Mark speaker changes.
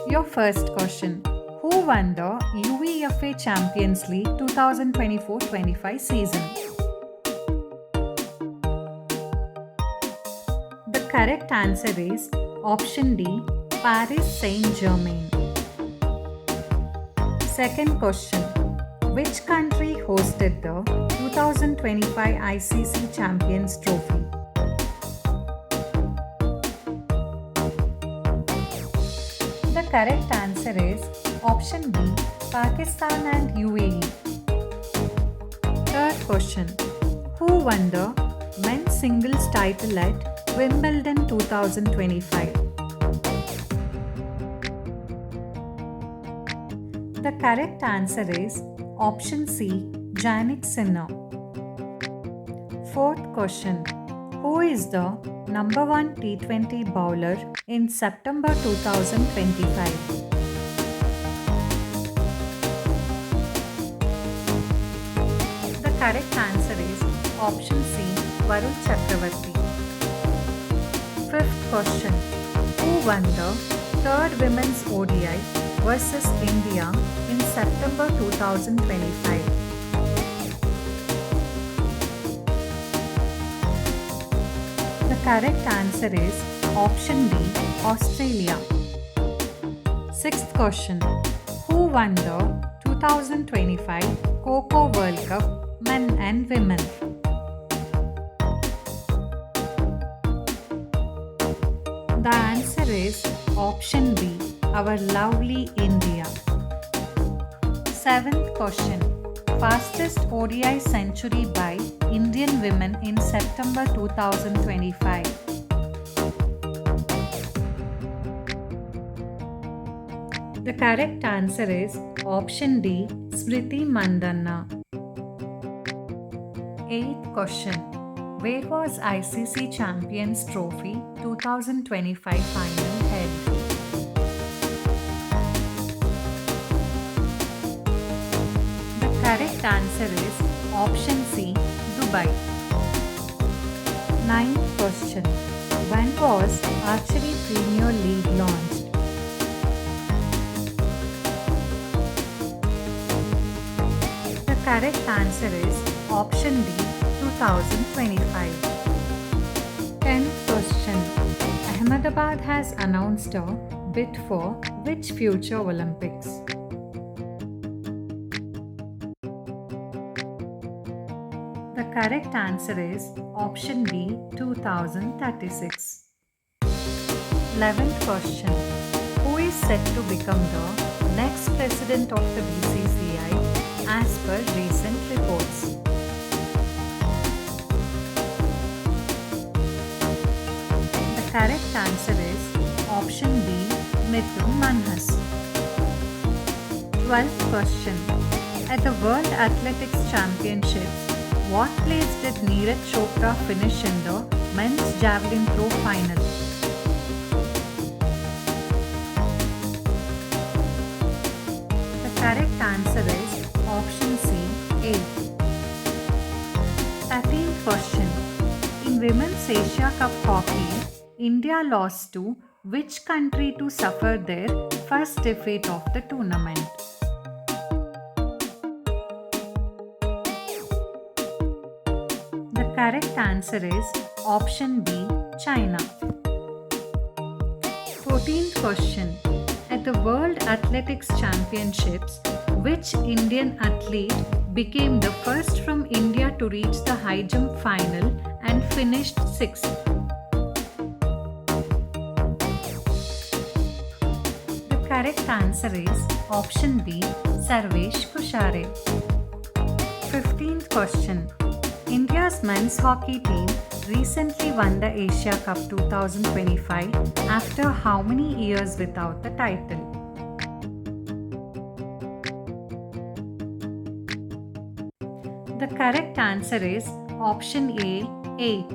Speaker 1: Your first question. Who won the UEFA Champions League 2024-25 season? The correct answer is option D, Paris Saint-Germain. Second question. Which country hosted the 2025 ICC Champions Trophy? The correct answer is option B, Pakistan and UAE. Third question. Who won the men's singles title at Wimbledon 2025? The correct answer is option C, Jannik Sinner. Fourth question. Who is the number 1 T20 bowler in September 2025? The correct answer is option C, Varun Chakravarti. Fifth question. Who won the third women's ODI versus India in September 2025? The correct answer is option D, Australia. Sixth question. Who won the 2025 Coco World Cup men and women? The answer is option B, our lovely India. Seventh question. Fastest ODI century by Indian women in September 2025. The correct answer is option D, Smriti Mandana. Eighth question. Where was ICC Champions Trophy 2025 final held? The correct answer is option C, Dubai. Ninth question. When was Archery Premier League launched? The correct answer is option D, 2025. 10th question. Ahmedabad has announced a bid for which future Olympics? The correct answer is option B, 2036. 11th question. Who is set to become the next president of the BCCI as per recent reports? The correct answer is option B, Mithun Manhas. 12th question. At the World Athletics Championships, what place did Neeraj Chopra finish in the men's javelin throw final? The correct answer is option C, 8th. 13th question. In Women's Asia Cup hockey, India lost to which country to suffer their first defeat of the tournament? The correct answer is option B, China. 14th question. At the World Athletics Championships, which Indian athlete became the first from India to reach the high jump final and finished 6th? The correct answer is option B, Sarvesh Kushare. 15th question. India's men's hockey team recently won the Asia Cup 2025 after how many years without the title? The correct answer is option A, 8.